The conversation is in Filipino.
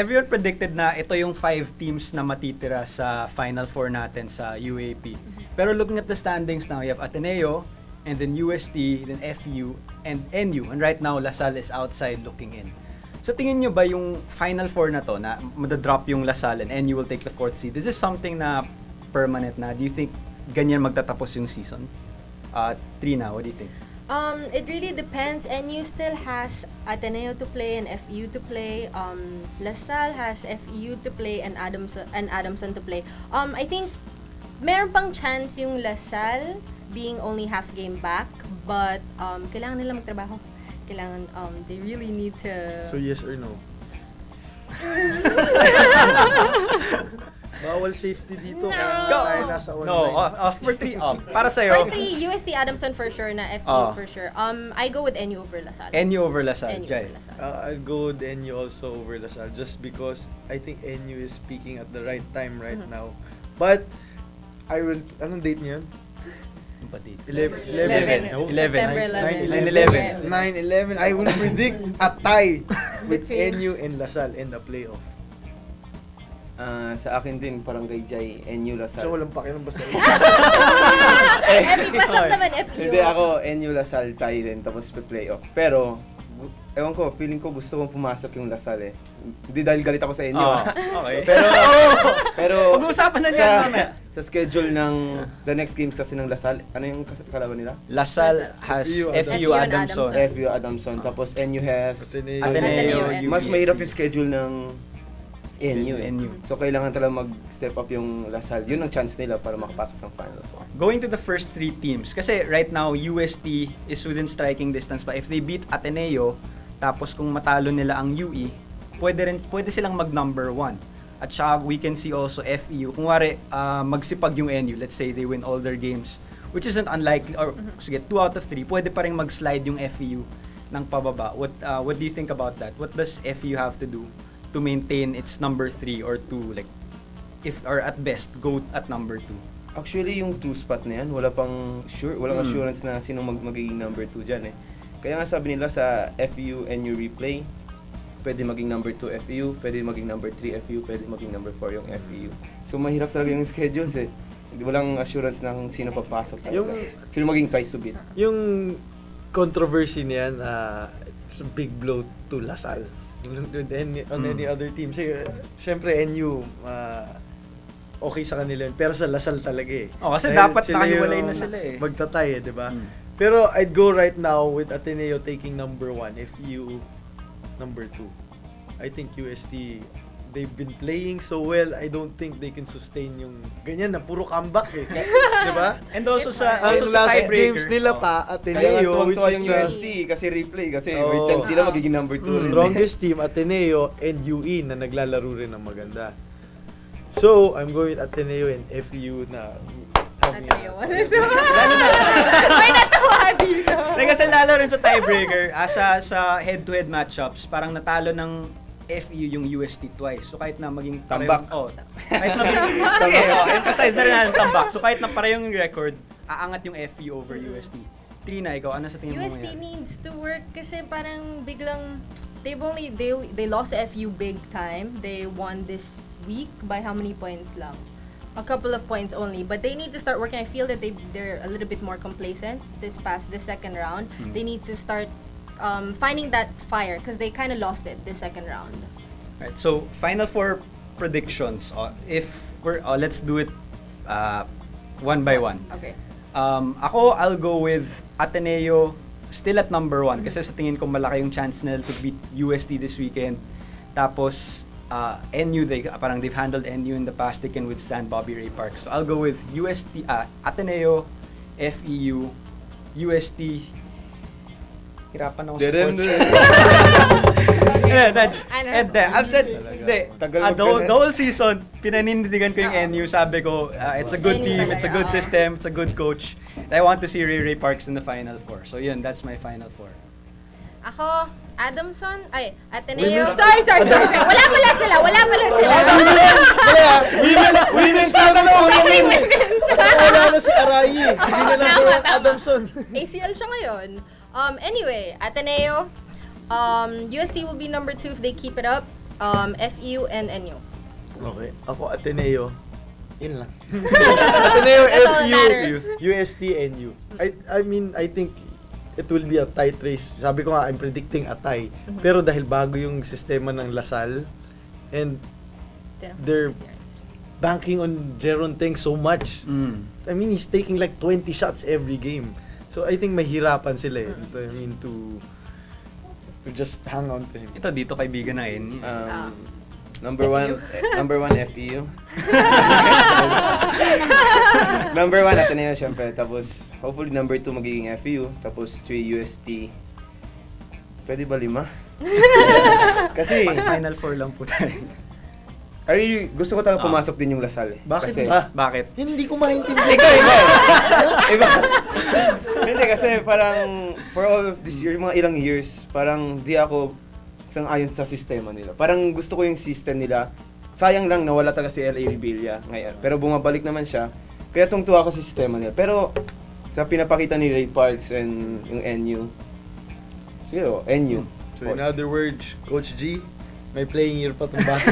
everyone predicted na ito yung 5 teams na matitira sa Final Four natin sa UAP. Pero looking at the standings now, you have Ateneo, and then UST, then FU, and NU. And right now, LaSalle is outside looking in. So tingin nyo ba yung Final Four na to, na madadrop yung LaSalle and NU will take the 4th seed, this is something na permanent na? Do you think ganyan magtatapos yung season? Trina, what do you think? It really depends. NU still has Ateneo to play and FU to play. LaSalle has FU to play and Adamson to play. I think meron pang chance yung LaSalle being only half game back, but kailangan nila magtrabaho. Kailangan, they really need to... So yes or no? Bawal safety dito. No. Tayo nasa online. No, for 3 para sa'yo. For 3, UST Adamson for sure, na FU for sure. I go with NU over LaSalle. NU over LaSalle, NU Jai. over LaSalle. I'll go with NU also over LaSalle just because I think NU is peaking at the right time right now. But, I will... Anong date niya? 11. 9-11. I will predict a tie with NU and LaSalle in the playoff. Sa akin din, parang kay Jai, NU LaSalle. So, walang pakialam ba sa iyo? Pasok naman FU. Hindi ako, NU LaSalle tie din, tapos playoff. Pero, ewan ko, feeling ko gusto kong pumasok yung LaSalle eh. Hindi dahil galit ako sa NU. Okay. Pero pag-uusapan na niya mamaya. Sa schedule ng the next game kasi ng LaSalle, ano yung kalaban nila? LaSalle has FU Adamson. FU Adamson. Tapos NU has Ateneo. Mas mahirap yung schedule ng NU. So kailangan talaga mag-step up yung LaSalle. Yun ang chance nila para makapasok ng Final Four. Going to the first 3 teams, kasi right now UST is within striking distance pa. If they beat Ateneo, tapos kung matalo nila ang UE, pwede silang mag number 1. At saka we can see also FEU. Kung wari magsipag yung NU, let's say they win all their games, which isn't unlikely, or sige, 2 out of 3, pwede pa rin mag-slide yung FEU ng pababa. What do you think about that? What does FEU have to do to maintain its number 3 or 2, like, if or at best go at number 2? Actually, yung 2 spot na yan, walang assurance na sino magiging number 2 dyan eh. Kaya nga sabi nila sa FEU NU replay, pwede maging number 2 FEU, pwede maging number 3 FEU, pwede maging number 4 yung FEU. So mahirap talaga yung schedules eh. Walang assurance na kung sino papasok talaga. Sino maging twice to beat. Yung controversy niyan, it's a big blow to LaSalle. On any other team. Siyempre NU, okay sa kanila yun. Pero sa LaSalle talaga eh. Kasi dapat nakahiwalay na sila eh. Magtatay eh, di ba? Pero I'd go right now with Ateneo taking number 1, FEU number 2. I think UST, they've been playing so well, I don't think they can sustain yung ganyan na puro comeback eh. Diba? And also sa last tiebreaker games nila pa, Kaya Ateneo, tuwang-tuwa yung UST kasi replay, kasi may chance sila magiging number 2 rin. Strongest team, Ateneo and UE na naglalaro rin ng maganda. So, I'm going with Ateneo and FEU na Ateneo. May natawa dito. Kasi lalo rin sa tiebreaker, sa head-to-head matchups, parang natalo ng FEU yung UST twice. So kahit na maging tambak. Kahit na emphasize na rin natin tambak. So kahit na parehong yung record, aangat yung FEU over UST. Trina, ikaw, ano sa tingin mo UST needs to work kasi parang biglang they lost FU big time. They won this week by how many points lang? A couple of points only, but they need to start working. I feel that they're a little bit more complacent this second round. They need to start finding that fire because they kind of lost it this second round. Right, so Final Four predictions. If we're let's do it one by one. Okay. I'll go with Ateneo still at number 1 kasi sa tingin ko malaki yung chance nila to beat UST this weekend. Tapos NU, parang they've handled NU in the past, they can withstand Bobby Ray Park. So I'll go with UST, Ateneo, FEU, UST. Hirapan ako sa sports. I've said, the whole season, pinanindigan ko yung NU. Sabi ko, it's a good team, it's a good system, it's a good coach. I want to see Ray Parks in the Final Four. So yun, that's my Final Four. Ako, Ateneo. Sorry. Wala pala sila. Women's wala na si Arayi. Hindi na lang Adamson. ACL siya ngayon. Anyway, Ateneo, UST will be number 2 if they keep it up. FU and NU. Okay. Ako, Ateneo. Yun lang. Ateneo, That's all that FU, matters. UST, NU. I mean, I think it will be a tight race. Sabi ko nga, I'm predicting a tie. Pero dahil bago yung sistema ng Lasal, and they're banking on Jeron Teng so much. I mean, he's taking like 20 shots every game. So I think mahirapan sila eh. I mean, to just hang on to him. Ito, dito kaibigan na yun. Number one FEU. Number 1 Ateneo syempre. Tapos hopefully number 2 magiging FEU. Tapos 3 UST. Pwede ba 5? Kasi Final 4 lang po tayo. gusto ko talaga pumasok din yung Lasal. Bakit Kasi, ba? Bakit? Hindi ko maintindihan. Iba. Hindi kasi parang for all of this year, mga ilang years, parang di ako sang-ayon sa sistema nila. Parang gusto ko yung system nila. Sayang lang nawala talaga si L.A. Revilla ngayon. Pero bumabalik naman siya. Kaya tungtuwa ako sa sistema nila. Pero sa pinapakita ni Ray Parks and yung NU, siguro, NU. So in other words, Coach G, may playing year pa itong bata.